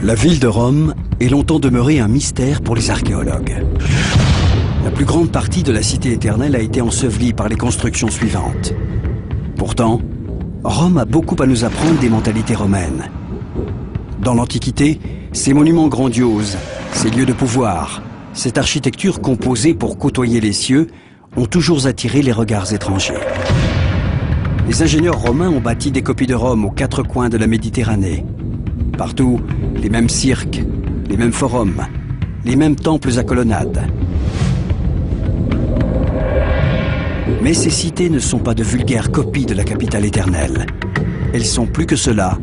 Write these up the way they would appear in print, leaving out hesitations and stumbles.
La ville de Rome est longtemps demeurée un mystère pour les archéologues. La plus grande partie de la cité éternelle a été ensevelie par les constructions suivantes. Pourtant, Rome a beaucoup à nous apprendre des mentalités romaines. Dans l'Antiquité, ces monuments grandioses, ces lieux de pouvoir, cette architecture composée pour côtoyer les cieux ont toujours attiré les regards étrangers. Les ingénieurs romains ont bâti des copies de Rome aux quatre coins de la Méditerranée. Partout, les mêmes cirques, les mêmes forums, les mêmes temples à colonnades. Mais ces cités ne sont pas de vulgaires copies de la capitale éternelle. Elles sont plus que cela,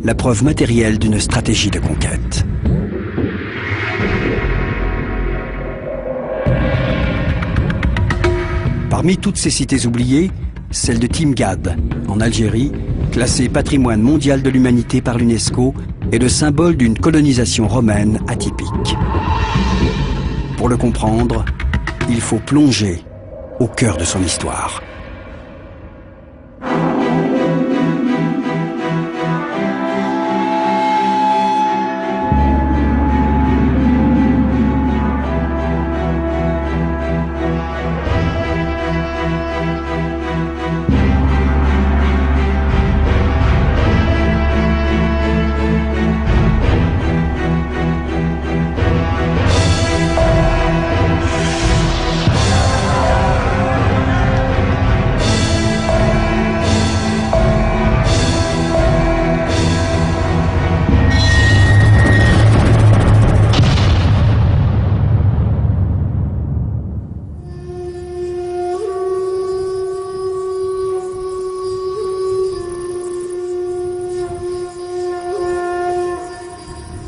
la preuve matérielle d'une stratégie de conquête. Parmi toutes ces cités oubliées, celle de Timgad, en Algérie, classée patrimoine mondial de l'humanité par l'UNESCO, est le symbole d'une colonisation romaine atypique. Pour le comprendre, il faut plonger au cœur de son histoire.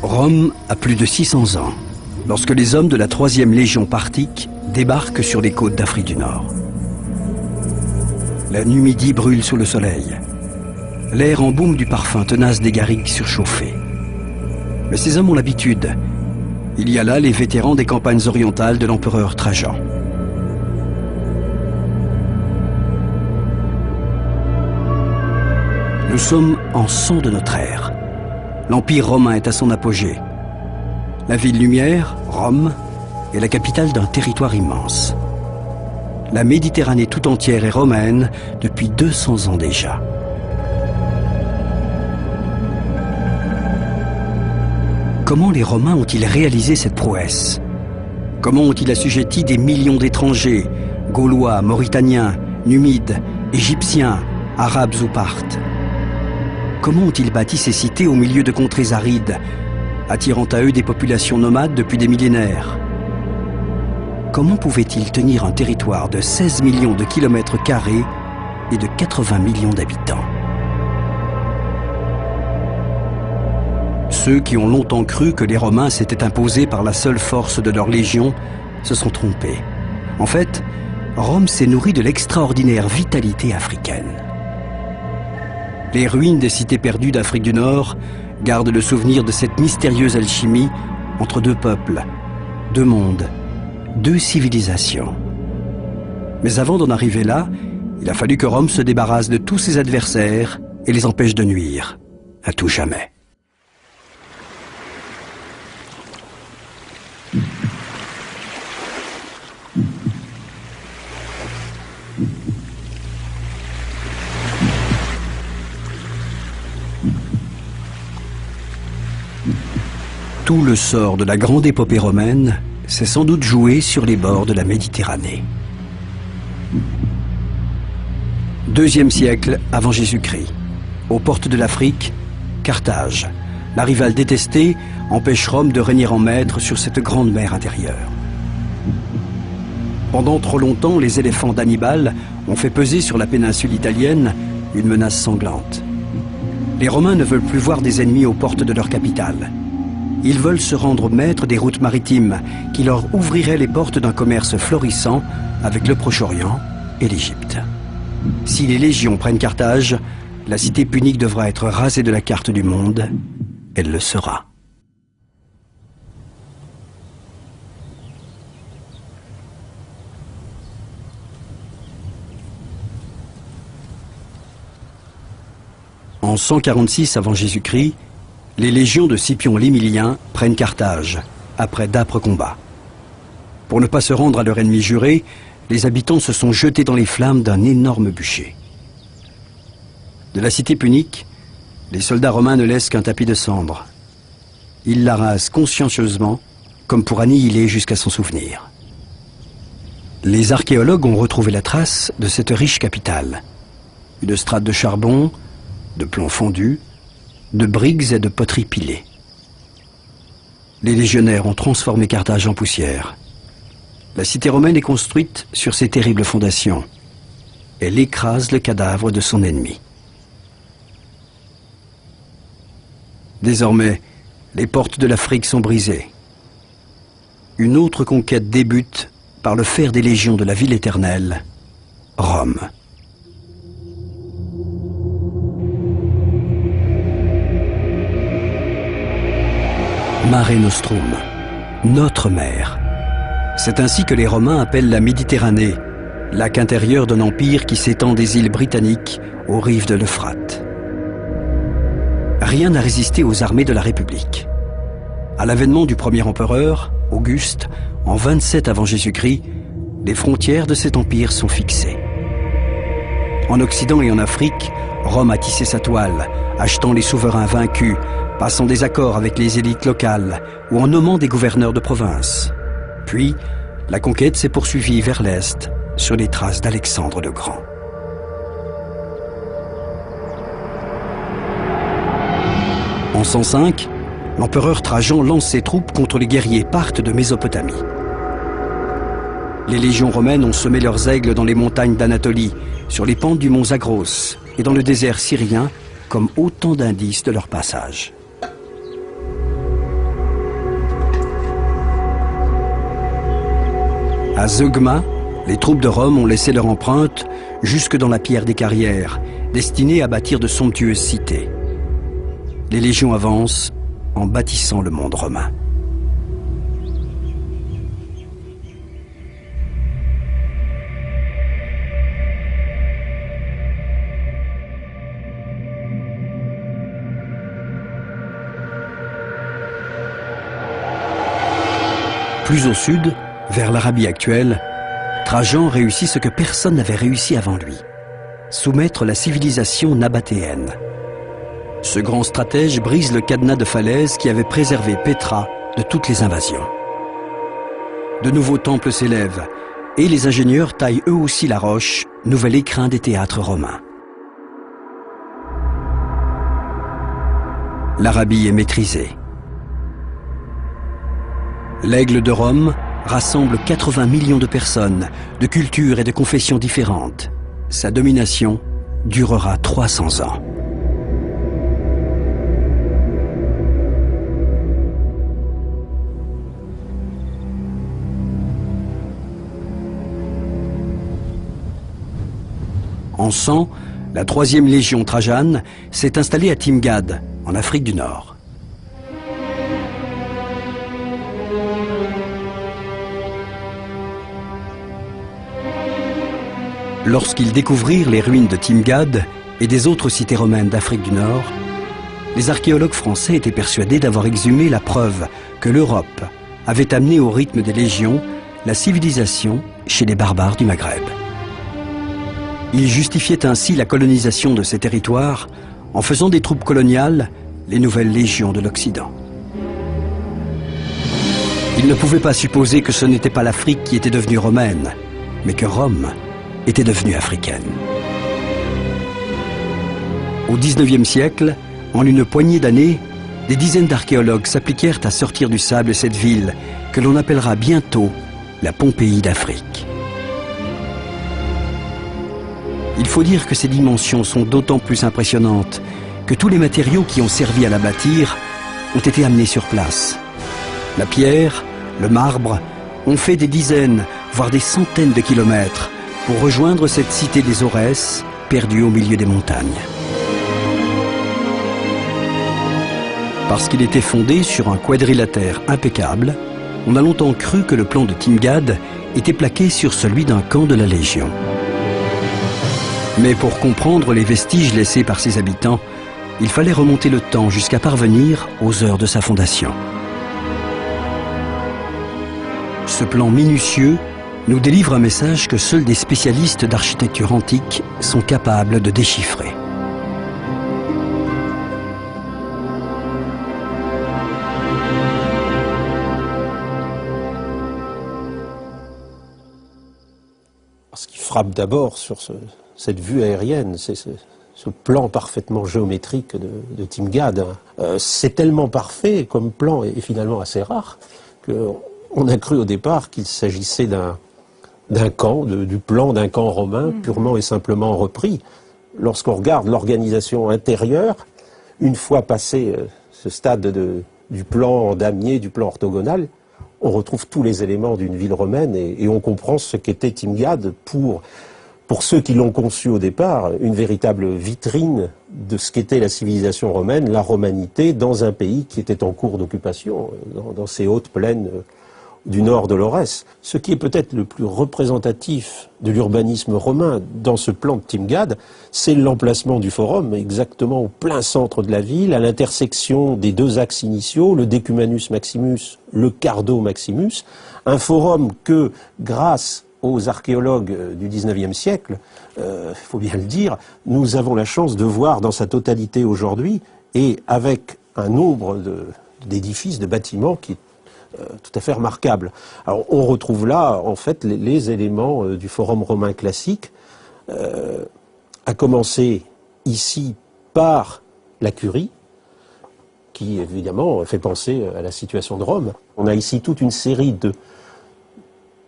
Rome a plus de 600 ans, lorsque les hommes de la 3e Légion parthique débarquent sur les côtes d'Afrique du Nord. La Numidie brûle sous le soleil. L'air embaume du parfum tenace des garrigues surchauffées. Mais ces hommes ont l'habitude. Il y a là les vétérans des campagnes orientales de l'empereur Trajan. Nous sommes en 100 de notre ère. L'Empire romain est à son apogée. La ville lumière, Rome, est la capitale d'un territoire immense. La Méditerranée tout entière est romaine depuis 200 ans déjà. Comment les Romains ont-ils réalisé cette prouesse? Comment ont-ils assujetti des millions d'étrangers, Gaulois, Mauritaniens, Numides, Égyptiens, Arabes ou Parthes? Comment ont-ils bâti ces cités au milieu de contrées arides, attirant à eux des populations nomades depuis des millénaires? Comment pouvaient-ils tenir un territoire de 16 millions de kilomètres carrés et de 80 millions d'habitants? Ceux qui ont longtemps cru que les Romains s'étaient imposés par la seule force de leur légion se sont trompés. En fait, Rome s'est nourrie de l'extraordinaire vitalité africaine. Les ruines des cités perdues d'Afrique du Nord gardent le souvenir de cette mystérieuse alchimie entre deux peuples, deux mondes, deux civilisations. Mais avant d'en arriver là, il a fallu que Rome se débarrasse de tous ses adversaires et les empêche de nuire, à tout jamais. Tout le sort de la grande épopée romaine s'est sans doute joué sur les bords de la Méditerranée. 2e siècle avant Jésus-Christ. Aux portes de l'Afrique, Carthage, la rivale détestée, empêche Rome de régner en maître sur cette grande mer intérieure. Pendant trop longtemps, les éléphants d'Hannibal ont fait peser sur la péninsule italienne une menace sanglante. Les Romains ne veulent plus voir des ennemis aux portes de leur capitale. Ils veulent se rendre maîtres des routes maritimes qui leur ouvriraient les portes d'un commerce florissant avec le Proche-Orient et l'Égypte. Si les légions prennent Carthage, la cité punique devra être rasée de la carte du monde. Elle le sera. En 146 avant Jésus-Christ, Les légions de Scipion l'Émilien prennent Carthage, après d'âpres combats. Pour ne pas se rendre à leur ennemi juré, les habitants se sont jetés dans les flammes d'un énorme bûcher. De la cité punique, les soldats romains ne laissent qu'un tapis de cendres. Ils la rasent consciencieusement, comme pour annihiler jusqu'à son souvenir. Les archéologues ont retrouvé la trace de cette riche capitale. Une strate de charbon, de plomb fondu, de briques et de poteries pilées. Les légionnaires ont transformé Carthage en poussière. La cité romaine est construite sur ces terribles fondations. Elle écrase le cadavre de son ennemi. Désormais, les portes de l'Afrique sont brisées. Une autre conquête débute par le fer des légions de la ville éternelle, Rome. Mare Nostrum, notre mer. C'est ainsi que les Romains appellent la Méditerranée, lac intérieur d'un empire qui s'étend des îles britanniques aux rives de l'Euphrate. Rien n'a résisté aux armées de la République. À l'avènement du premier empereur, Auguste, en 27 avant Jésus-Christ, les frontières de cet empire sont fixées. En Occident et en Afrique, Rome a tissé sa toile, achetant les souverains vaincus, passant des accords avec les élites locales ou en nommant des gouverneurs de province. Puis, la conquête s'est poursuivie vers l'Est, sur les traces d'Alexandre le Grand. En 105, l'empereur Trajan lance ses troupes contre les guerriers parthes de Mésopotamie. Les légions romaines ont semé leurs aigles dans les montagnes d'Anatolie, sur les pentes du mont Zagros et dans le désert syrien, comme autant d'indices de leur passage. À Zeugma, les troupes de Rome ont laissé leur empreinte jusque dans la pierre des carrières, destinée à bâtir de somptueuses cités. Les légions avancent en bâtissant le monde romain. Plus au sud, vers l'Arabie actuelle, Trajan réussit ce que personne n'avait réussi avant lui, soumettre la civilisation nabatéenne. Ce grand stratège brise le cadenas de falaise qui avait préservé Pétra de toutes les invasions. De nouveaux temples s'élèvent et les ingénieurs taillent eux aussi la roche, nouvel écrin des théâtres romains. L'Arabie est maîtrisée. L'Aigle de Rome rassemble 80 millions de personnes, de cultures et de confessions différentes. Sa domination durera 300 ans. En 100, la 3e légion Trajane s'est installée à Timgad, en Afrique du Nord. Lorsqu'ils découvrirent les ruines de Timgad et des autres cités romaines d'Afrique du Nord, les archéologues français étaient persuadés d'avoir exhumé la preuve que l'Europe avait amené au rythme des légions la civilisation chez les barbares du Maghreb. Ils justifiaient ainsi la colonisation de ces territoires en faisant des troupes coloniales les nouvelles légions de l'Occident. Ils ne pouvaient pas supposer que ce n'était pas l'Afrique qui était devenue romaine, mais que Rome était devenue africaine. Au XIXe siècle, en une poignée d'années, des dizaines d'archéologues s'appliquèrent à sortir du sable cette ville que l'on appellera bientôt la Pompéi d'Afrique. Il faut dire que ses dimensions sont d'autant plus impressionnantes que tous les matériaux qui ont servi à la bâtir ont été amenés sur place. La pierre, le marbre ont fait des dizaines, voire des centaines de kilomètres pour rejoindre cette cité des Aurès, perdue au milieu des montagnes. Parce qu'il était fondé sur un quadrilatère impeccable, on a longtemps cru que le plan de Timgad était plaqué sur celui d'un camp de la Légion. Mais pour comprendre les vestiges laissés par ses habitants, il fallait remonter le temps jusqu'à parvenir aux heures de sa fondation. Ce plan minutieux nous délivre un message que seuls des spécialistes d'architecture antique sont capables de déchiffrer. Ce qui frappe d'abord sur cette vue aérienne, c'est ce plan parfaitement géométrique de Timgad. C'est tellement parfait comme plan et finalement assez rare qu'on a cru au départ qu'il s'agissait d'un camp, du plan d'un camp romain purement et simplement repris. Lorsqu'on regarde l'organisation intérieure, une fois passé ce stade du plan damier, du plan orthogonal, on retrouve tous les éléments d'une ville romaine et on comprend ce qu'était Timgad pour ceux qui l'ont conçu au départ, une véritable vitrine de ce qu'était la civilisation romaine, la romanité, dans un pays qui était en cours d'occupation, dans ces hautes plaines du nord de l'Aurès. Ce qui est peut-être le plus représentatif de l'urbanisme romain dans ce plan de Timgad, c'est l'emplacement du forum, exactement au plein centre de la ville, à l'intersection des deux axes initiaux, le Decumanus Maximus, le Cardo Maximus, un forum que, grâce aux archéologues du XIXe siècle, faut bien le dire, nous avons la chance de voir dans sa totalité aujourd'hui, et avec un nombre d'édifices, de bâtiments qui est tout à fait remarquable. Alors, on retrouve là, en fait, les éléments du forum romain classique, à commencer ici par la curie, qui évidemment fait penser à la situation de Rome. On a ici toute une série de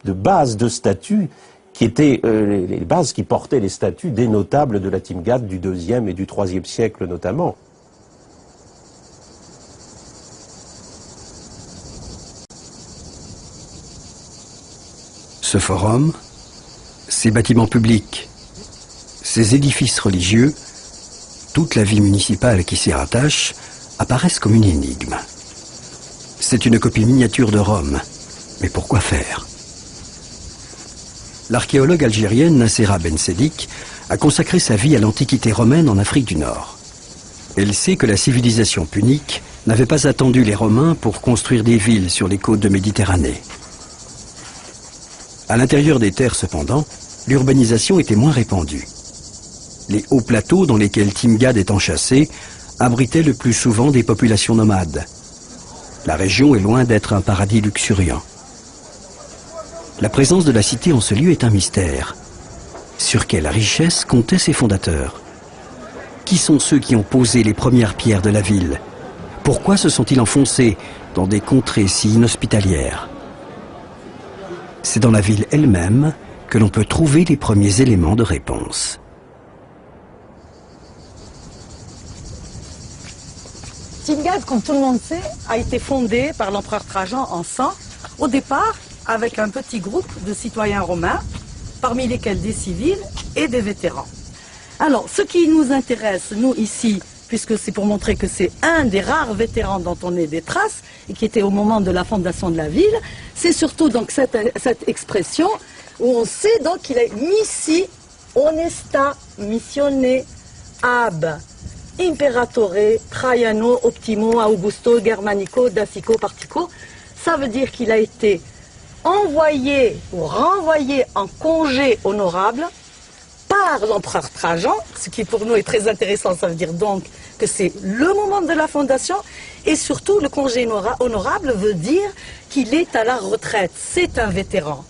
bases de statues qui étaient les bases qui portaient les statues des notables de la Timgad du IIe et du IIIe siècle notamment. Ce forum, ces bâtiments publics, ces édifices religieux, toute la vie municipale qui s'y rattache, apparaissent comme une énigme. C'est une copie miniature de Rome, mais pourquoi faire? L'archéologue algérienne Nassera Ben Sedik a consacré sa vie à l'antiquité romaine en Afrique du Nord. Elle sait que la civilisation punique n'avait pas attendu les Romains pour construire des villes sur les côtes de Méditerranée. À l'intérieur des terres, cependant, l'urbanisation était moins répandue. Les hauts plateaux dans lesquels Timgad est enchâssé abritaient le plus souvent des populations nomades. La région est loin d'être un paradis luxuriant. La présence de la cité en ce lieu est un mystère. Sur quelle richesse comptaient ses fondateurs? Qui sont ceux qui ont posé les premières pierres de la ville? Pourquoi se sont-ils enfoncés dans des contrées si inhospitalières? C'est dans la ville elle-même que l'on peut trouver les premiers éléments de réponse. Timgad, comme tout le monde sait, a été fondé par l'empereur Trajan en 100, au départ avec un petit groupe de citoyens romains, parmi lesquels des civils et des vétérans. Alors, ce qui nous intéresse, nous ici, puisque c'est pour montrer que c'est un des rares vétérans dont on ait des traces, et qui était au moment de la fondation de la ville, c'est surtout donc cette expression où on sait donc qu'il est missi honesta missione ab imperatore Traiano optimo Augusto Germanico Dacico Partico. Ça veut dire qu'il a été envoyé ou renvoyé en congé honorable par l'empereur Trajan, ce qui pour nous est très intéressant. Ça veut dire donc que c'est le moment de la fondation, et surtout le congé honorable veut dire qu'il est à la retraite, c'est un vétéran.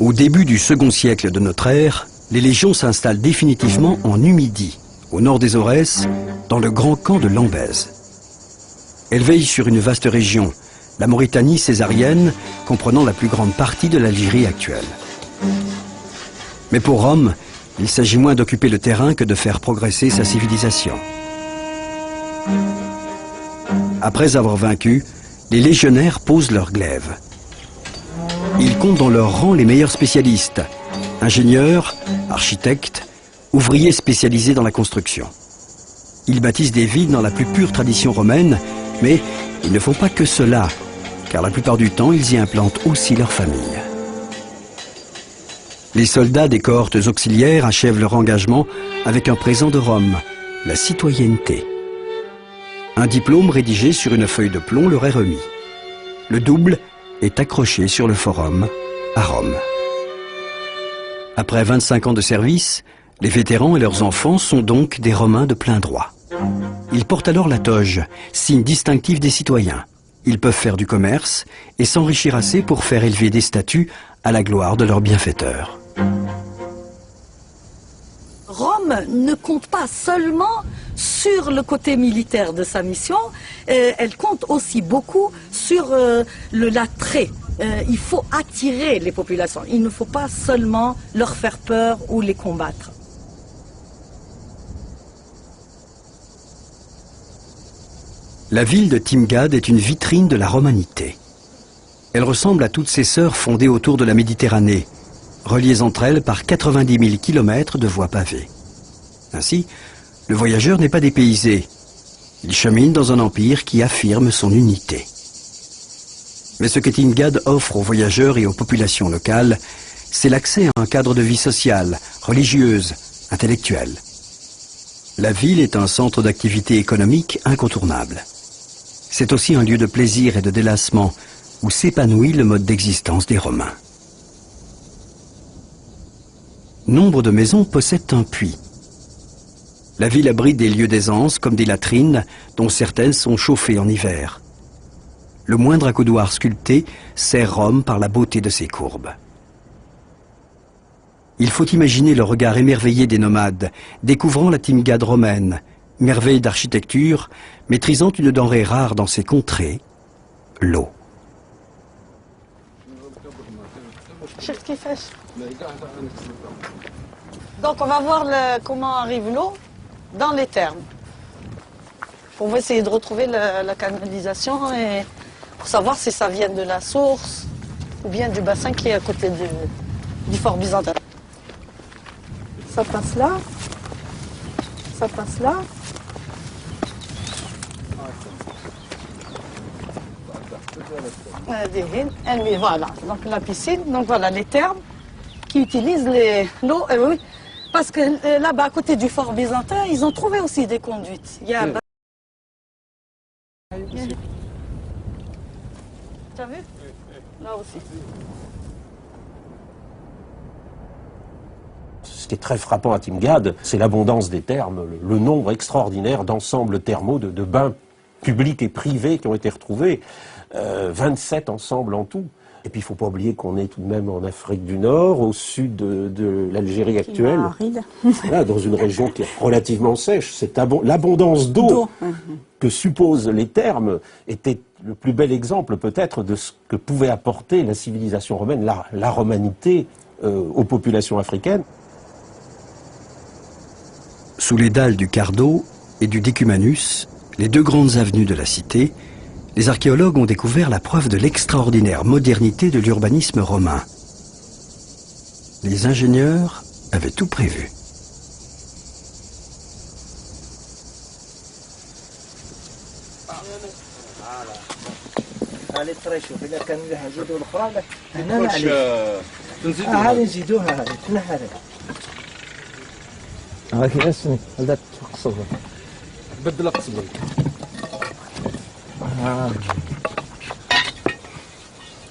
Au début du second siècle de notre ère, les légions s'installent définitivement en Numidie, au nord des Aurès, dans le grand camp de Lambèse. Elles veillent sur une vaste région, la Mauritanie césarienne, comprenant la plus grande partie de l'Algérie actuelle. Mais pour Rome, il s'agit moins d'occuper le terrain que de faire progresser sa civilisation. Après avoir vaincu, les légionnaires posent leur glaive. Ils comptent dans leur rang les meilleurs spécialistes, ingénieurs, architectes, ouvriers spécialisés dans la construction. Ils bâtissent des villes dans la plus pure tradition romaine, mais ils ne font pas que cela, car la plupart du temps, ils y implantent aussi leur famille. Les soldats des cohortes auxiliaires achèvent leur engagement avec un présent de Rome, la citoyenneté. Un diplôme rédigé sur une feuille de plomb leur est remis. Le double est accroché sur le forum à Rome. Après 25 ans de service, les vétérans et leurs enfants sont donc des Romains de plein droit. Ils portent alors la toge, signe distinctif des citoyens. Ils peuvent faire du commerce et s'enrichir assez pour faire élever des statues à la gloire de leur bienfaiteur. Rome ne compte pas seulement sur le côté militaire de sa mission, elle compte aussi beaucoup sur l'attrait. Il faut attirer les populations, il ne faut pas seulement leur faire peur ou les combattre. La ville de Timgad est une vitrine de la romanité. Elle ressemble à toutes ses sœurs fondées autour de la Méditerranée, reliées entre elles par 90 000 kilomètres de voies pavées. Ainsi, le voyageur n'est pas dépaysé. Il chemine dans un empire qui affirme son unité. Mais ce que Timgad offre aux voyageurs et aux populations locales, c'est l'accès à un cadre de vie sociale, religieuse, intellectuelle. La ville est un centre d'activité économique incontournable. C'est aussi un lieu de plaisir et de délassement où s'épanouit le mode d'existence des Romains. Nombre de maisons possèdent un puits. La ville abrite des lieux d'aisance comme des latrines dont certaines sont chauffées en hiver. Le moindre accoudoir sculpté sert Rome par la beauté de ses courbes. Il faut imaginer le regard émerveillé des nomades, découvrant la Timgad romaine, merveille d'architecture, maîtrisant une denrée rare dans ces contrées, l'eau. Donc on va voir comment arrive l'eau dans les thermes. On va essayer de retrouver la canalisation et pour savoir si ça vient de la source ou bien du bassin qui est à côté du fort byzantin. Ça passe là, ça passe là. Voilà, donc la piscine, donc voilà les thermes qui utilisent l'eau, oui, parce que là-bas à côté du fort byzantin, ils ont trouvé aussi des conduites. Il y a... T'as vu? Là aussi. Ce qui est très frappant à Timgad, c'est l'abondance des thermes, le nombre extraordinaire d'ensembles thermaux, de bains publics et privés qui ont été retrouvés. 27 ensembles en tout. Et puis il ne faut pas oublier qu'on est tout de même en Afrique du Nord, au sud de l'Algérie actuelle, voilà, dans une région qui est relativement sèche. L'abondance d'eau que supposent les thermes était le plus bel exemple peut-être de ce que pouvait apporter la civilisation romaine, la romanité aux populations africaines. Sous les dalles du Cardo et du Decumanus, les deux grandes avenues de la cité, les archéologues ont découvert la preuve de l'extraordinaire modernité de l'urbanisme romain. Les ingénieurs avaient tout prévu.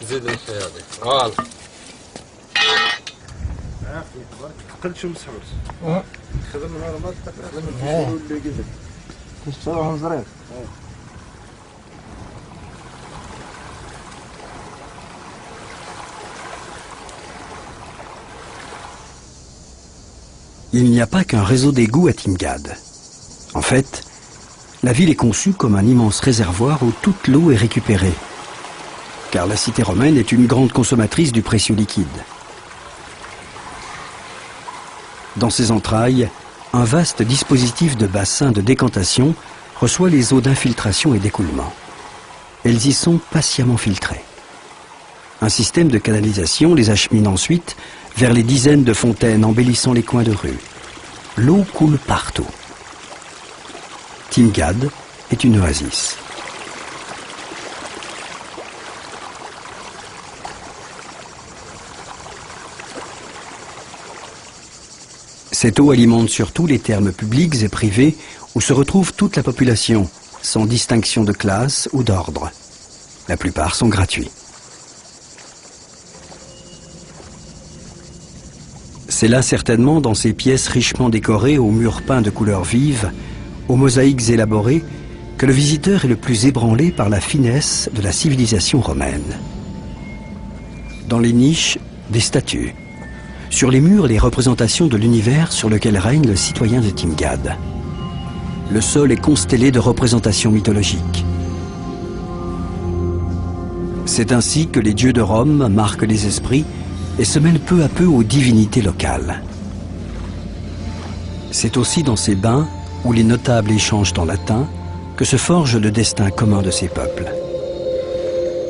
زيد الحياة هذيك فوالا قلت شو مسحوس خدم نهار ما تقدر اللي قدر تشتغلهم زرير. Il n'y a pas qu'un réseau d'égouts à Timgad. En fait, la ville est conçue comme un immense réservoir où toute l'eau est récupérée. Car la cité romaine est une grande consommatrice du précieux liquide. Dans ses entrailles, un vaste dispositif de bassins de décantation reçoit les eaux d'infiltration et d'écoulement. Elles y sont patiemment filtrées. Un système de canalisation les achemine ensuite vers les dizaines de fontaines embellissant les coins de rue. L'eau coule partout. Timgad est une oasis. Cette eau alimente surtout les thermes publics et privés où se retrouve toute la population, sans distinction de classe ou d'ordre. La plupart sont gratuits. C'est là certainement dans ces pièces richement décorées aux murs peints de couleurs vives, aux mosaïques élaborées, que le visiteur est le plus ébranlé par la finesse de la civilisation romaine. Dans les niches, des statues. Sur les murs, les représentations de l'univers sur lequel règne le citoyen de Timgad. Le sol est constellé de représentations mythologiques. C'est ainsi que les dieux de Rome marquent les esprits et se mêlent peu à peu aux divinités locales. C'est aussi dans ces bains, où les notables échangent en latin, que se forge le destin commun de ces peuples.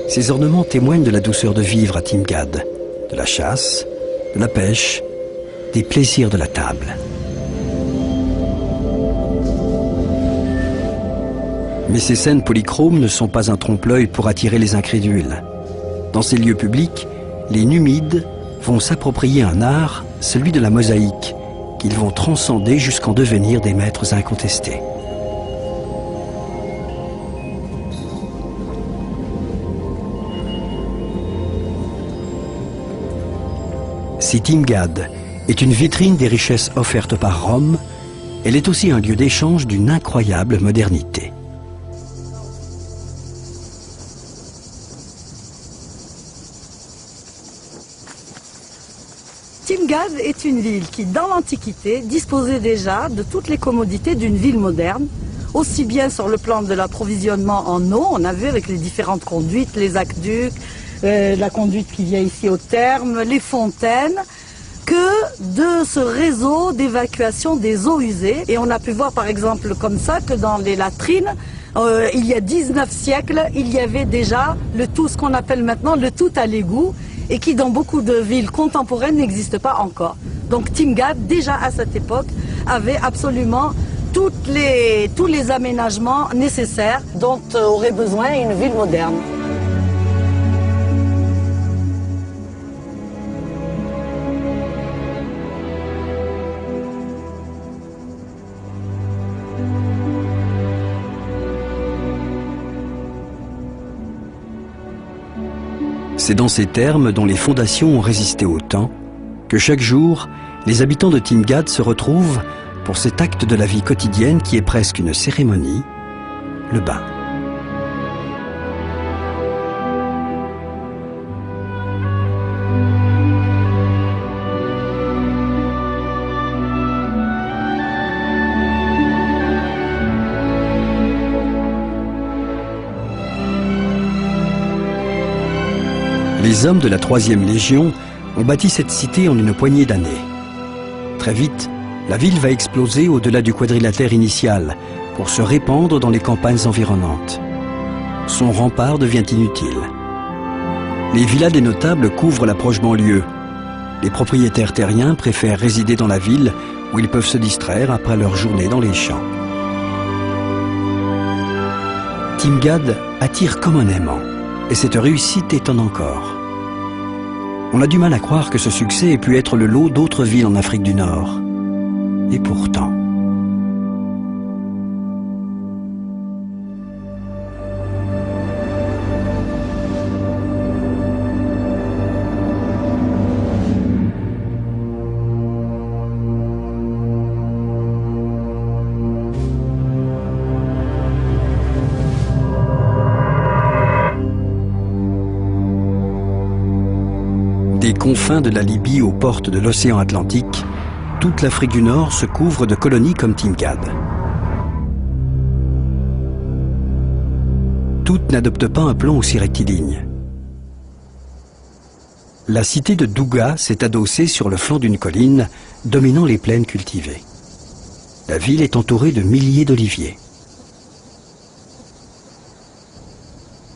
Ces ornements témoignent de la douceur de vivre à Timgad, de la chasse, de la pêche, des plaisirs de la table. Mais ces scènes polychromes ne sont pas un trompe-l'œil pour attirer les incrédules. Dans ces lieux publics, les Numides vont s'approprier un art, celui de la mosaïque, qu'ils vont transcender jusqu'en devenir des maîtres incontestés. Si Timgad est une vitrine des richesses offertes par Rome, elle est aussi un lieu d'échange d'une incroyable modernité. Timgad est une ville qui, dans l'Antiquité, disposait déjà de toutes les commodités d'une ville moderne, aussi bien sur le plan de l'approvisionnement en eau, on a vu avec les différentes conduites, les aqueducs, la conduite qui vient ici au terme, les fontaines, que de ce réseau d'évacuation des eaux usées. Et on a pu voir par exemple comme ça que dans les latrines, il y a 19 siècles, il y avait déjà le tout, ce qu'on appelle maintenant le tout à l'égout, et qui dans beaucoup de villes contemporaines n'existe pas encore. Donc Timgad, déjà à cette époque, avait absolument tous les aménagements nécessaires dont aurait besoin une ville moderne. C'est dans ces termes, dont les fondations ont résisté au temps, que chaque jour, les habitants de Timgad se retrouvent pour cet acte de la vie quotidienne qui est presque une cérémonie, le bain. Les hommes de la 3e Légion ont bâti cette cité en une poignée d'années. Très vite, la ville va exploser au-delà du quadrilatère initial pour se répandre dans les campagnes environnantes. Son rempart devient inutile. Les villas des notables couvrent la proche banlieue. Les propriétaires terriens préfèrent résider dans la ville où ils peuvent se distraire après leur journée dans les champs. Timgad attire comme un aimant. Et cette réussite étonne encore. On a du mal à croire que ce succès ait pu être le lot d'autres villes en Afrique du Nord. Et pourtant... Des confins de la Libye aux portes de l'océan Atlantique, toute l'Afrique du Nord se couvre de colonies comme Timgad. Toutes n'adoptent pas un plan aussi rectiligne. La cité de Douga s'est adossée sur le flanc d'une colline, dominant les plaines cultivées. La ville est entourée de milliers d'oliviers.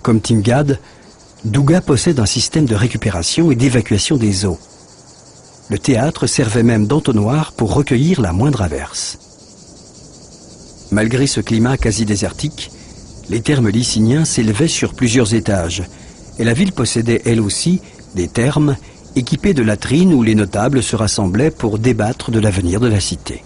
Comme Timgad, Douga possède un système de récupération et d'évacuation des eaux. Le théâtre servait même d'entonnoir pour recueillir la moindre averse. Malgré ce climat quasi désertique, les thermes lyciniens s'élevaient sur plusieurs étages et la ville possédait elle aussi des thermes équipée de latrines où les notables se rassemblaient pour débattre de l'avenir de la cité.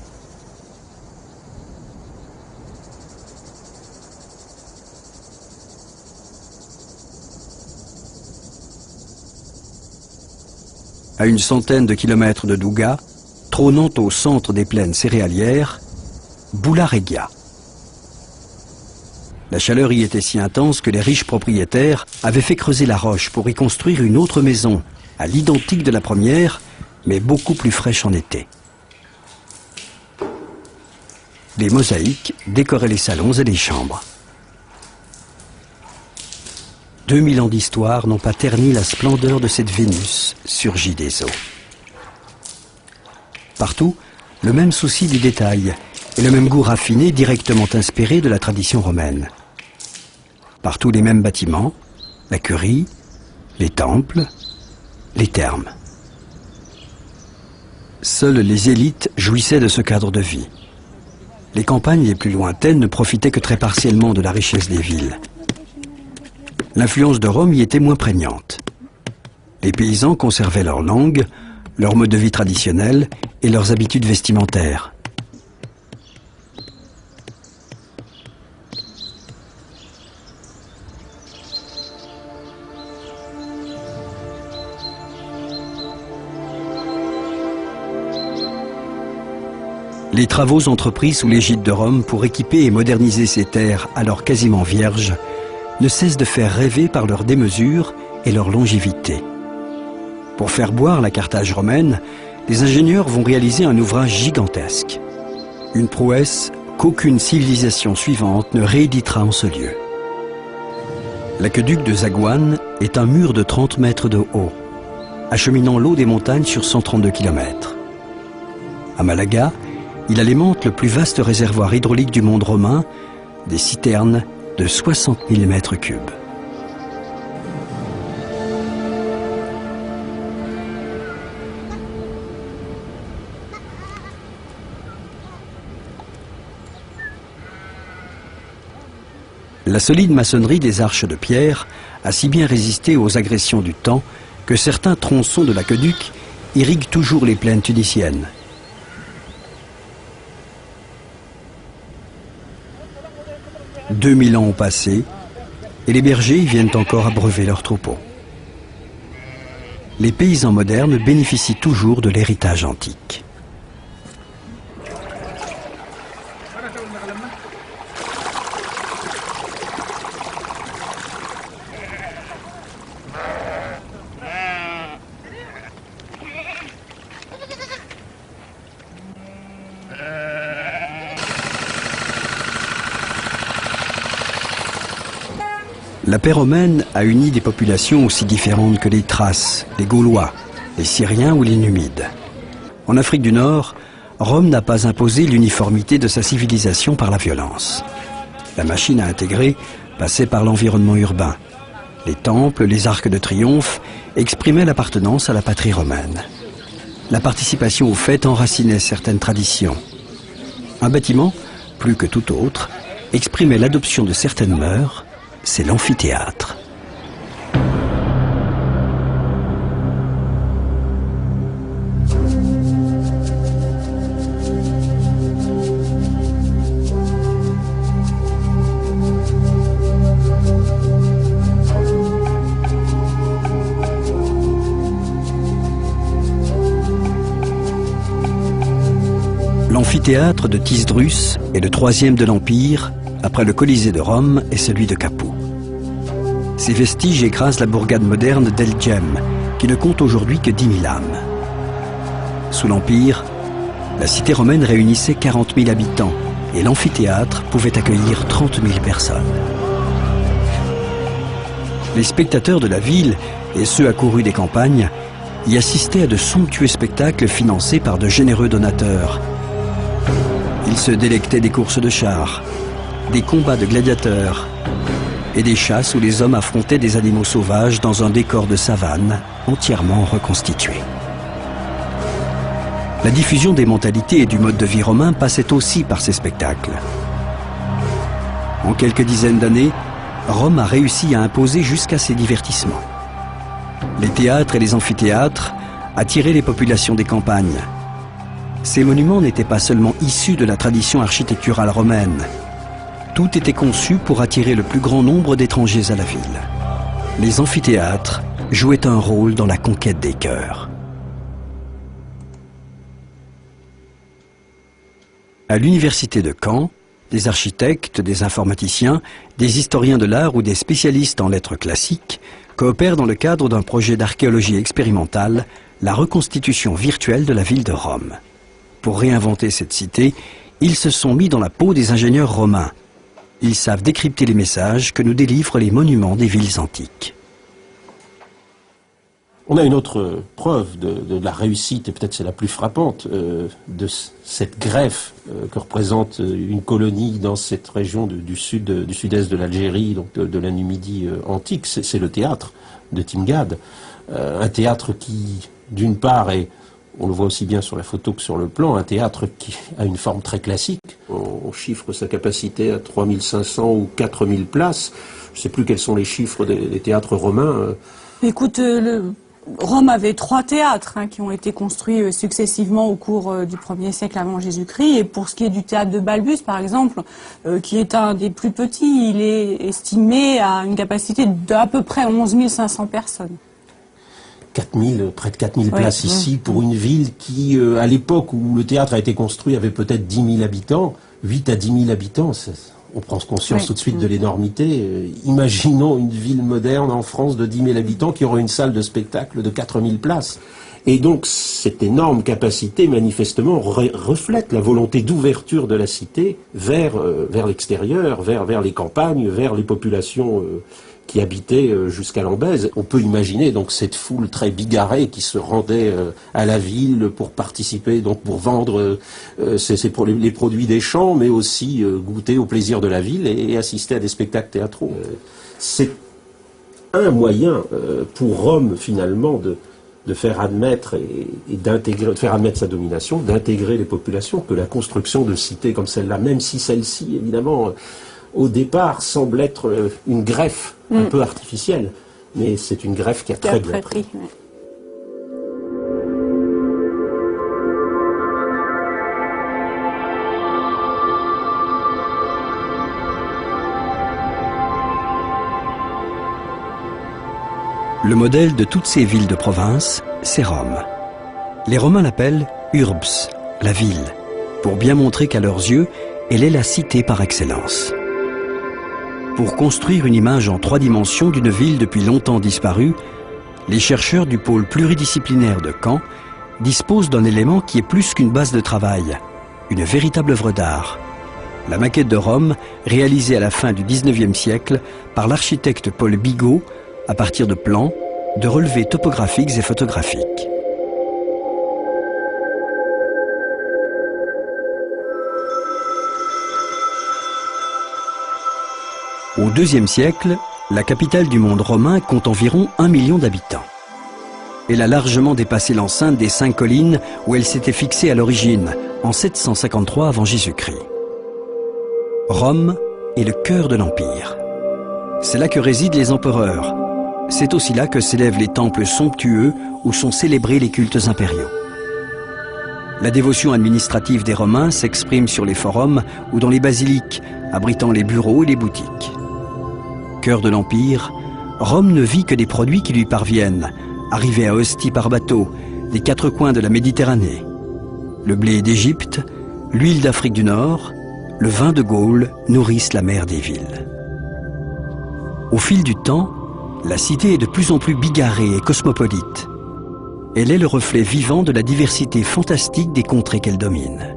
À une centaine de kilomètres de Douga, trônant au centre des plaines céréalières, Boularegia. La chaleur y était si intense que les riches propriétaires avaient fait creuser la roche pour y construire une autre maison, à l'identique de la première, mais beaucoup plus fraîche en été. Des mosaïques décoraient les salons et les chambres. 2000 ans d'histoire n'ont pas terni la splendeur de cette Vénus surgie des eaux. Partout, le même souci du détail et le même goût raffiné directement inspiré de la tradition romaine. Partout les mêmes bâtiments, la curie, les temples, les thermes. Seules les élites jouissaient de ce cadre de vie. Les campagnes les plus lointaines ne profitaient que très partiellement de la richesse des villes. L'influence de Rome y était moins prégnante. Les paysans conservaient leur langue, leur mode de vie traditionnel et leurs habitudes vestimentaires. Les travaux entrepris sous l'égide de Rome pour équiper et moderniser ces terres alors quasiment vierges ne cessent de faire rêver par leur démesure et leur longévité. Pour faire boire la Carthage romaine, les ingénieurs vont réaliser un ouvrage gigantesque. Une prouesse qu'aucune civilisation suivante ne rééditera en ce lieu. L'aqueduc de Zaghouan est un mur de 30 mètres de haut, acheminant l'eau des montagnes sur 132 km. À Malaga, il alimente le plus vaste réservoir hydraulique du monde romain, des citernes de 60 000 mètres cubes. La solide maçonnerie des arches de pierre a si bien résisté aux agressions du temps que certains tronçons de l'aqueduc irriguent toujours les plaines tunisiennes. « 2000 ans ont passé et les bergers y viennent encore abreuver leurs troupeaux. Les paysans modernes bénéficient toujours de l'héritage antique. La paix romaine a uni des populations aussi différentes que les Thraces, les Gaulois, les Syriens ou les Numides. En Afrique du Nord, Rome n'a pas imposé l'uniformité de sa civilisation par la violence. La machine à intégrer passait par l'environnement urbain. Les temples, les arcs de triomphe exprimaient l'appartenance à la patrie romaine. La participation aux fêtes enracinait certaines traditions. Un bâtiment, plus que tout autre, exprimait l'adoption de certaines mœurs. C'est l'amphithéâtre. L'amphithéâtre de Thysdrus est le troisième de l'Empire, après le Colisée de Rome et celui de Capoue. Ces vestiges écrasent la bourgade moderne d'El Djem, qui ne compte aujourd'hui que 10 000 âmes. Sous l'Empire, la cité romaine réunissait 40 000 habitants et l'amphithéâtre pouvait accueillir 30 000 personnes. Les spectateurs de la ville et ceux accourus des campagnes y assistaient à de somptueux spectacles financés par de généreux donateurs. Ils se délectaient des courses de chars, des combats de gladiateurs et des chasses où les hommes affrontaient des animaux sauvages dans un décor de savane entièrement reconstitué. La diffusion des mentalités et du mode de vie romain passait aussi par ces spectacles. En quelques dizaines d'années, Rome a réussi à imposer jusqu'à ces divertissements. Les théâtres et les amphithéâtres attirer les populations des campagnes. Ces monuments n'étaient pas seulement issus de la tradition architecturale romaine. Tout était conçu pour attirer le plus grand nombre d'étrangers à la ville. Les amphithéâtres jouaient un rôle dans la conquête des cœurs. À l'université de Caen, des architectes, des informaticiens, des historiens de l'art ou des spécialistes en lettres classiques coopèrent dans le cadre d'un projet d'archéologie expérimentale, la reconstitution virtuelle de la ville de Rome. Pour réinventer cette cité, ils se sont mis dans la peau des ingénieurs romains. Ils savent décrypter les messages que nous délivrent les monuments des villes antiques. On a une autre preuve de la réussite, et peut-être c'est la plus frappante, de cette greffe que représente une colonie dans cette région du sud-est de l'Algérie, donc de la Numidie antique. C'est le théâtre de Timgad. Un théâtre qui, d'une part, est, on le voit aussi bien sur la photo que sur le plan, un théâtre qui a une forme très classique. On chiffre sa capacité à 3500 ou 4000 places. Je ne sais plus quels sont les chiffres des théâtres romains. Écoute, Rome avait 3 théâtres qui ont été construits successivement au cours du 1er siècle avant Jésus-Christ. Et pour ce qui est du théâtre de Balbus, par exemple, qui est un des plus petits, il est estimé à une capacité d'à peu près 11 500 personnes. Près de 4000 places ici pour une ville qui, à l'époque où le théâtre a été construit, avait peut-être 10 000 habitants. 8 à 10 000 habitants, on prend conscience tout de suite de l'énormité. Imaginons une ville moderne en France de 10 000 habitants qui aurait une salle de spectacle de 4000 places. Et donc cette énorme capacité, manifestement, reflète la volonté d'ouverture de la cité vers l'extérieur, vers les campagnes, vers les populations qui habitaient jusqu'à Lambèze. On peut imaginer donc cette foule très bigarrée qui se rendait à la ville pour participer, donc pour vendre les produits des champs, mais aussi goûter au plaisir de la ville et assister à des spectacles théâtraux. C'est un moyen pour Rome finalement de faire admettre de faire admettre sa domination, d'intégrer les populations, que la construction de cités comme celle-là, même si celle-ci évidemment au départ semble être une greffe un peu artificielle, mais c'est une greffe qui a très bien pris. Le modèle de toutes ces villes de province, c'est Rome. Les Romains l'appellent Urbs, la ville, pour bien montrer qu'à leurs yeux, elle est la cité par excellence. Pour construire une image en 3 dimensions d'une ville depuis longtemps disparue, les chercheurs du pôle pluridisciplinaire de Caen disposent d'un élément qui est plus qu'une base de travail, une véritable œuvre d'art. La maquette de Rome, réalisée à la fin du XIXe siècle par l'architecte Paul Bigot, à partir de plans, de relevés topographiques et photographiques. Au IIe siècle, la capitale du monde romain compte environ 1 million d'habitants. Elle a largement dépassé l'enceinte des 5 collines où elle s'était fixée à l'origine, en 753 avant Jésus-Christ. Rome est le cœur de l'Empire. C'est là que résident les empereurs. C'est aussi là que s'élèvent les temples somptueux où sont célébrés les cultes impériaux. La dévotion administrative des Romains s'exprime sur les forums ou dans les basiliques, abritant les bureaux et les boutiques. Cœur de l'Empire, Rome ne vit que des produits qui lui parviennent, arrivés à Ostie par bateau, des 4 coins de la Méditerranée. Le blé d'Égypte, l'huile d'Afrique du Nord, le vin de Gaule nourrissent la mer des villes. Au fil du temps, la cité est de plus en plus bigarrée et cosmopolite. Elle est le reflet vivant de la diversité fantastique des contrées qu'elle domine.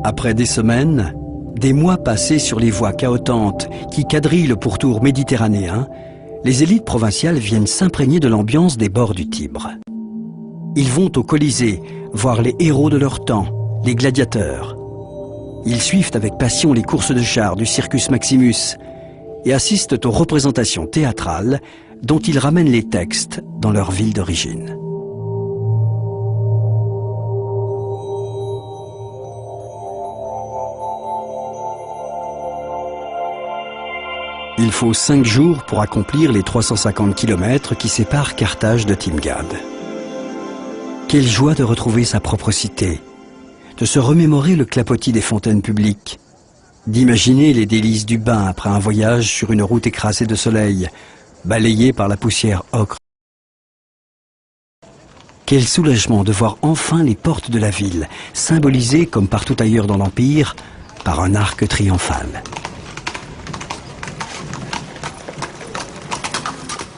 Après des semaines, des mois passés sur les voies cahotantes qui quadrillent le pourtour méditerranéen, les élites provinciales viennent s'imprégner de l'ambiance des bords du Tibre. Ils vont au Colisée voir les héros de leur temps, les gladiateurs. Ils suivent avec passion les courses de chars du Circus Maximus et assistent aux représentations théâtrales dont ils ramènent les textes dans leur ville d'origine. Il faut 5 jours pour accomplir les 350 km qui séparent Carthage de Timgad. Quelle joie de retrouver sa propre cité, de se remémorer le clapotis des fontaines publiques, d'imaginer les délices du bain après un voyage sur une route écrasée de soleil, balayée par la poussière ocre. Quel soulagement de voir enfin les portes de la ville, symbolisées comme partout ailleurs dans l'Empire, par un arc triomphal.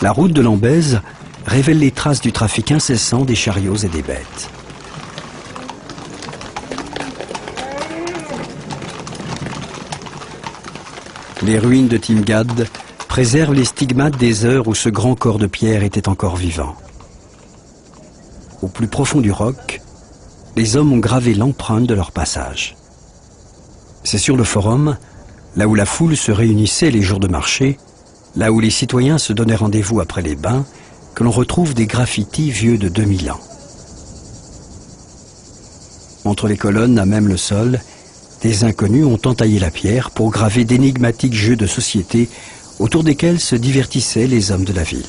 La route de l'Ambèze révèle les traces du trafic incessant des chariots et des bêtes. Les ruines de Timgad préservent les stigmates des heures où ce grand corps de pierre était encore vivant. Au plus profond du roc, les hommes ont gravé l'empreinte de leur passage. C'est sur le forum, là où la foule se réunissait les jours de marché, là où les citoyens se donnaient rendez-vous après les bains, que l'on retrouve des graffitis vieux de 2000 ans. Entre les colonnes, à même le sol, des inconnus ont entaillé la pierre pour graver d'énigmatiques jeux de société autour desquels se divertissaient les hommes de la ville.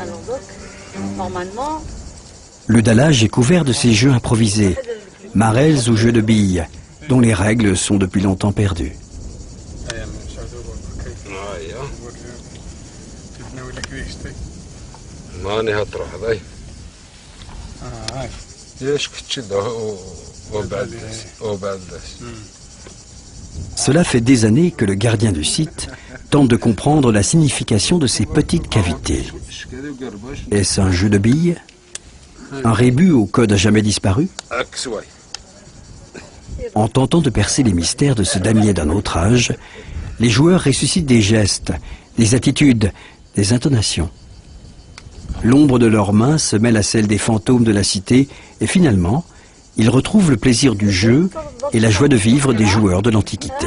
Alors donc, normalement... Le dallage est couvert de ces jeux improvisés, marelles ou jeux de billes, dont les règles sont depuis longtemps perdues. Cela fait des années que le gardien du site tente de comprendre la signification de ces petites cavités. Est-ce un jeu de billes? Un rébut au code à jamais disparu? En tentant de percer les mystères de ce damier d'un autre âge, les joueurs ressuscitent des gestes, des attitudes, des intonations. L'ombre de leurs mains se mêle à celle des fantômes de la cité et finalement, ils retrouvent le plaisir du jeu et la joie de vivre des joueurs de l'Antiquité.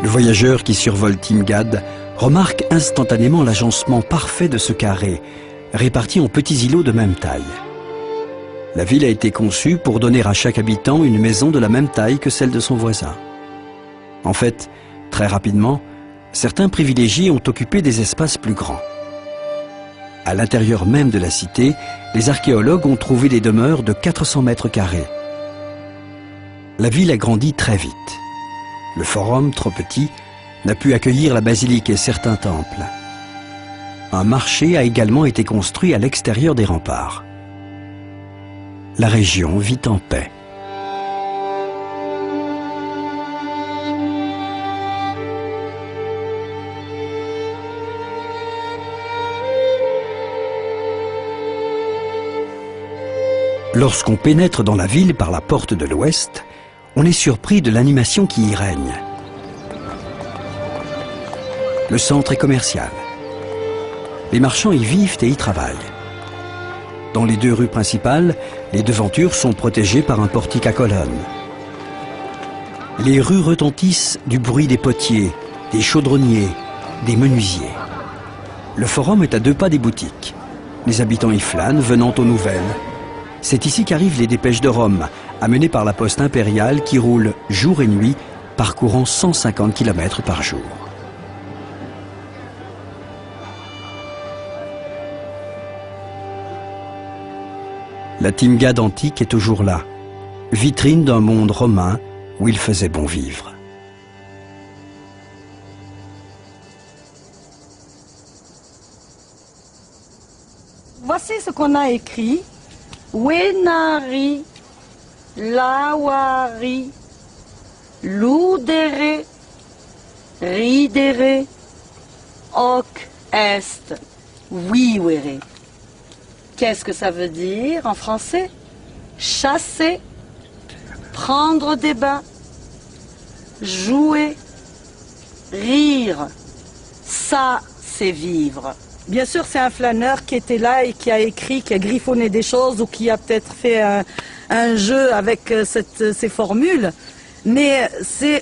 Le voyageur qui survole Timgad remarque instantanément l'agencement parfait de ce carré, réparti en petits îlots de même taille. La ville a été conçue pour donner à chaque habitant une maison de la même taille que celle de son voisin. En fait, très rapidement, certains privilégiés ont occupé des espaces plus grands. À l'intérieur même de la cité, les archéologues ont trouvé des demeures de 400 mètres carrés. La ville a grandi très vite. Le forum, trop petit, n'a pu accueillir la basilique et certains temples. Un marché a également été construit à l'extérieur des remparts. La région vit en paix. Lorsqu'on pénètre dans la ville par la porte de l'ouest, on est surpris de l'animation qui y règne. Le centre est commercial. Les marchands y vivent et y travaillent. Dans les deux rues principales, les devantures sont protégées par un portique à colonnes. Les rues retentissent du bruit des potiers, des chaudronniers, des menuisiers. Le forum est à 2 pas des boutiques. Les habitants y flânent, venant aux nouvelles. C'est ici qu'arrivent les dépêches de Rome, amenées par la poste impériale qui roule jour et nuit, parcourant 150 km par jour. La Timgad antique est toujours là, vitrine d'un monde romain où il faisait bon vivre. Voici ce qu'on a écrit. Wenari, Lawari, Ludere, Ridere, Hoc Est, Vivere. Qu'est-ce que ça veut dire en français? Chasser, prendre des bains, jouer, rire. Ça, c'est vivre. Bien sûr, c'est un flâneur qui était là et qui a écrit, qui a griffonné des choses ou qui a peut-être fait un jeu avec ces formules. Mais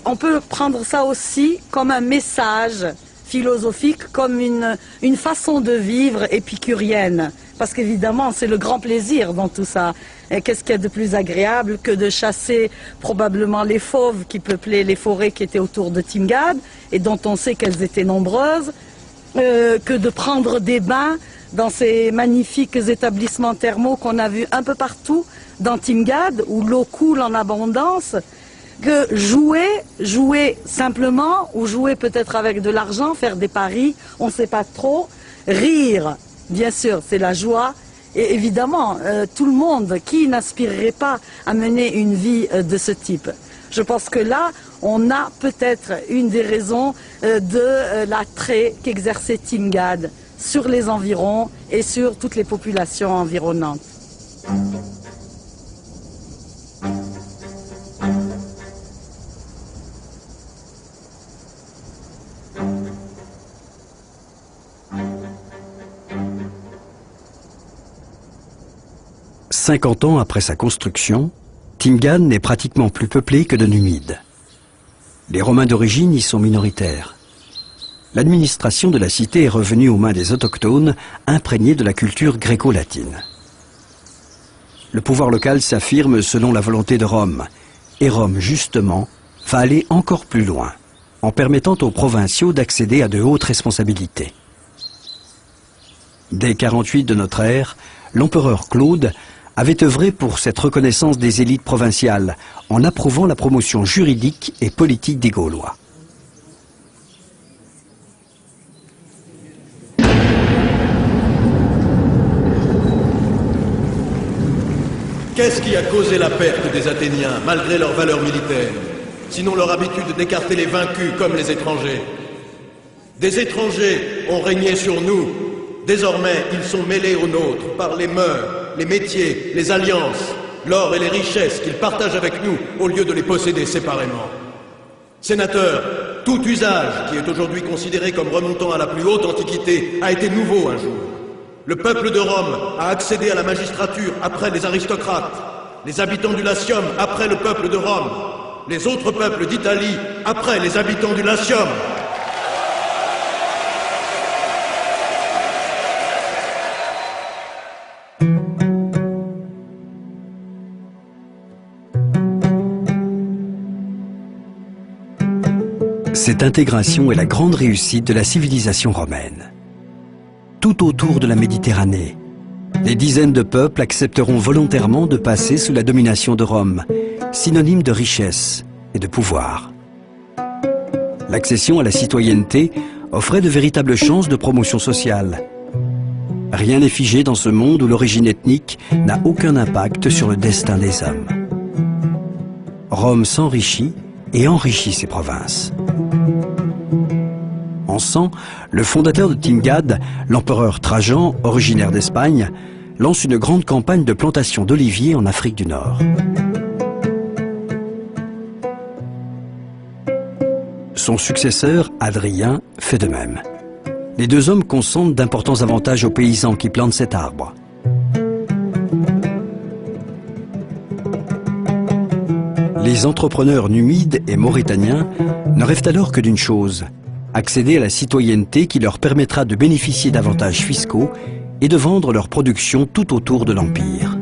on peut prendre ça aussi comme un message philosophique, comme une façon de vivre épicurienne. Parce qu'évidemment, c'est le grand plaisir dans tout ça. Qu'est-ce qu'il y a de plus agréable que de chasser probablement les fauves qui peuplaient les forêts qui étaient autour de Timgad, et dont on sait qu'elles étaient nombreuses, que de prendre des bains dans ces magnifiques établissements thermaux qu'on a vus un peu partout dans Timgad, où l'eau coule en abondance, que jouer simplement, ou jouer peut-être avec de l'argent, faire des paris, on ne sait pas trop, rire, bien sûr, c'est la joie, et évidemment, tout le monde, qui n'aspirerait pas à mener une vie de ce type? Je pense que là, on a peut-être une des raisons de l'attrait qu'exerçait Timgad sur les environs et sur toutes les populations environnantes. « 50 ans après sa construction, Timgad n'est pratiquement plus peuplé que de Numides. Les Romains d'origine y sont minoritaires. L'administration de la cité est revenue aux mains des autochtones imprégnés de la culture gréco-latine. Le pouvoir local s'affirme selon la volonté de Rome, et Rome, justement, va aller encore plus loin, en permettant aux provinciaux d'accéder à de hautes responsabilités. Dès 48 de notre ère, l'empereur Claude avait œuvré pour cette reconnaissance des élites provinciales en approuvant la promotion juridique et politique des Gaulois. Qu'est-ce qui a causé la perte des Athéniens, malgré leur valeur militaire, sinon leur habitude d'écarter les vaincus comme les étrangers? Des étrangers ont régné sur nous. Désormais, ils sont mêlés aux nôtres par les mœurs, les métiers, les alliances, l'or et les richesses qu'ils partagent avec nous au lieu de les posséder séparément. Sénateur, tout usage qui est aujourd'hui considéré comme remontant à la plus haute antiquité a été nouveau un jour. Le peuple de Rome a accédé à la magistrature après les aristocrates, les habitants du Latium après le peuple de Rome, les autres peuples d'Italie après les habitants du Latium. Cette intégration est la grande réussite de la civilisation romaine. Tout autour de la Méditerranée, des dizaines de peuples accepteront volontairement de passer sous la domination de Rome, synonyme de richesse et de pouvoir. L'accession à la citoyenneté offrait de véritables chances de promotion sociale. Rien n'est figé dans ce monde où l'origine ethnique n'a aucun impact sur le destin des hommes. Rome s'enrichit et enrichit ses provinces. En 100, le fondateur de Timgad, l'empereur Trajan, originaire d'Espagne, lance une grande campagne de plantation d'oliviers en Afrique du Nord. Son successeur, Hadrien, fait de même. Les deux hommes consentent d'importants avantages aux paysans qui plantent cet arbre. Les entrepreneurs numides et mauritaniens ne rêvent alors que d'une chose, accéder à la citoyenneté qui leur permettra de bénéficier d'avantages fiscaux et de vendre leur production tout autour de l'Empire.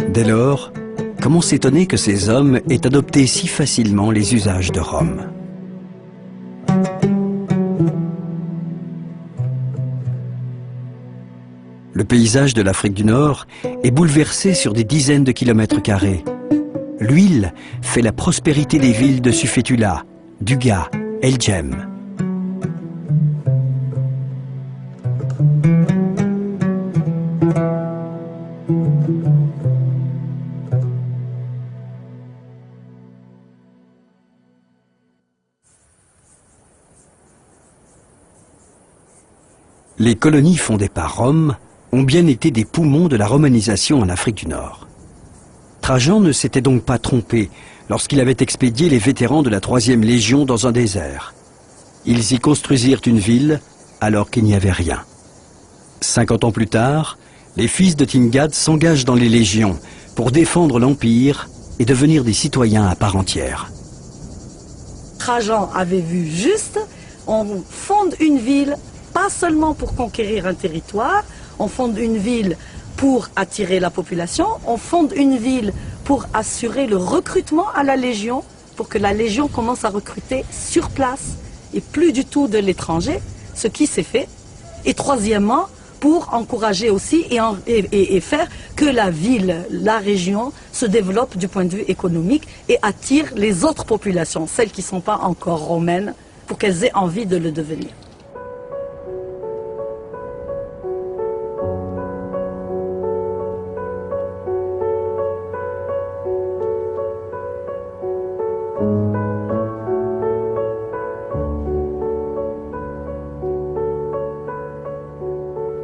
Dès lors, comment s'étonner que ces hommes aient adopté si facilement les usages de Rome? Le paysage de l'Afrique du Nord est bouleversé sur des dizaines de kilomètres carrés. L'huile fait la prospérité des villes de Sufetula, Duga, El Djem. Les colonies fondées par Rome ont bien été des poumons de la romanisation en Afrique du Nord. Trajan ne s'était donc pas trompé lorsqu'il avait expédié les vétérans de la 3e Légion dans un désert. Ils y construisirent une ville alors qu'il n'y avait rien. 50 ans plus tard, Les fils de Timgad s'engagent dans les légions pour défendre l'Empire et devenir des citoyens à part entière. Trajan avait vu juste, on fonde une ville, pas seulement pour conquérir un territoire, on fonde une ville pour attirer la population, on fonde une ville pour assurer le recrutement à la Légion, pour que la Légion commence à recruter sur place et plus du tout de l'étranger, ce qui s'est fait. Et troisièmement, pour encourager aussi et faire que la ville, la région se développe du point de vue économique et attire les autres populations, celles qui ne sont pas encore romaines, pour qu'elles aient envie de le devenir.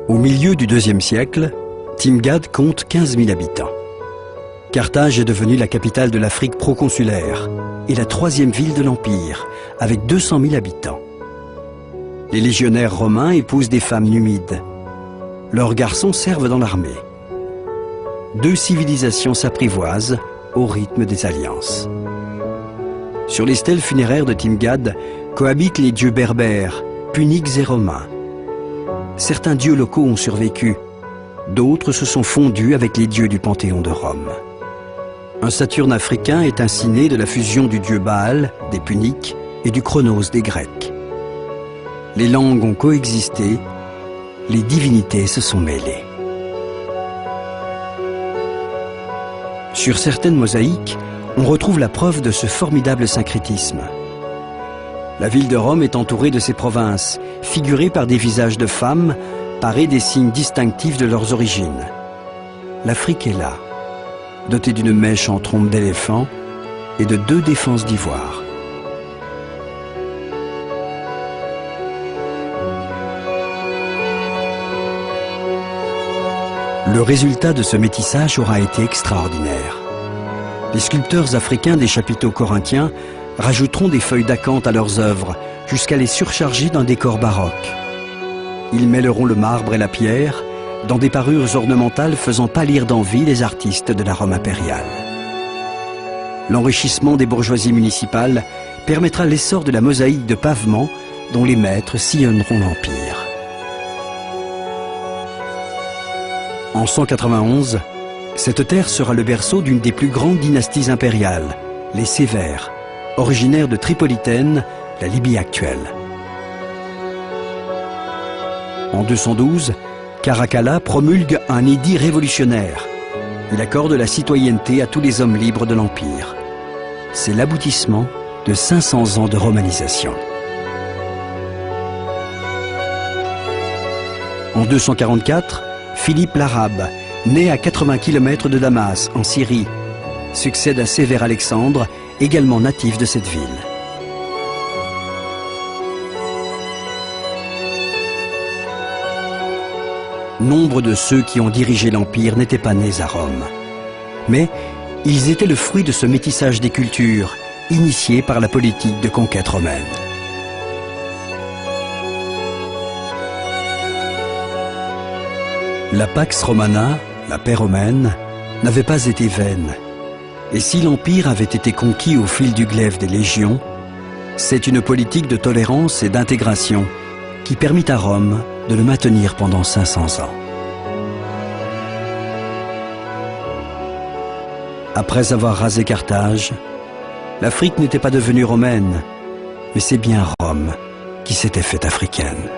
Au milieu du IIe siècle, Timgad compte 15 000 habitants. Carthage est devenue la capitale de l'Afrique proconsulaire et la troisième ville de l'Empire, avec 200 000 habitants. Les légionnaires romains épousent des femmes numides. Leurs garçons servent dans l'armée. Deux civilisations s'apprivoisent au rythme des alliances. Sur les stèles funéraires de Timgad cohabitent les dieux berbères, puniques et romains. Certains dieux locaux ont survécu, d'autres se sont fondus avec les dieux du Panthéon de Rome. Un Saturne africain est ainsi né de la fusion du dieu Baal, des Puniques, et du Chronos des Grecs. Les langues ont coexisté, les divinités se sont mêlées. Sur certaines mosaïques, on retrouve la preuve de ce formidable syncrétisme. La ville de Rome est entourée de ses provinces, figurées par des visages de femmes, parées des signes distinctifs de leurs origines. L'Afrique est là, dotée d'une mèche en trompe d'éléphant et de 2 défenses d'ivoire. Le résultat de ce métissage aura été extraordinaire. Les sculpteurs africains des chapiteaux corinthiens rajouteront des feuilles d'acanthe à leurs œuvres, jusqu'à les surcharger d'un décor baroque. Ils mêleront le marbre et la pierre dans des parures ornementales faisant pâlir d'envie les artistes de la Rome impériale. L'enrichissement des bourgeoisies municipales permettra l'essor de la mosaïque de pavement dont les maîtres sillonneront l'Empire. En 191, cette terre sera le berceau d'une des plus grandes dynasties impériales, les Sévères, originaire de Tripolitaine, la Libye actuelle. En 212, Caracalla promulgue un édit révolutionnaire. Il accorde la citoyenneté à tous les hommes libres de l'Empire. C'est l'aboutissement de 500 ans de romanisation. En 244, Philippe l'Arabe, né à 80 km de Damas, en Syrie, succède à Sévère Alexandre, également natif de cette ville. Nombre de ceux qui ont dirigé l'Empire n'étaient pas nés à Rome. Mais ils étaient le fruit de ce métissage des cultures, initié par la politique de conquête romaine. La Pax Romana, la paix romaine, n'avait pas été vaine. Et si l'Empire avait été conquis au fil du glaive des légions, c'est une politique de tolérance et d'intégration qui permit à Rome de le maintenir pendant 500 ans. Après avoir rasé Carthage, l'Afrique n'était pas devenue romaine, mais c'est bien Rome qui s'était faite africaine.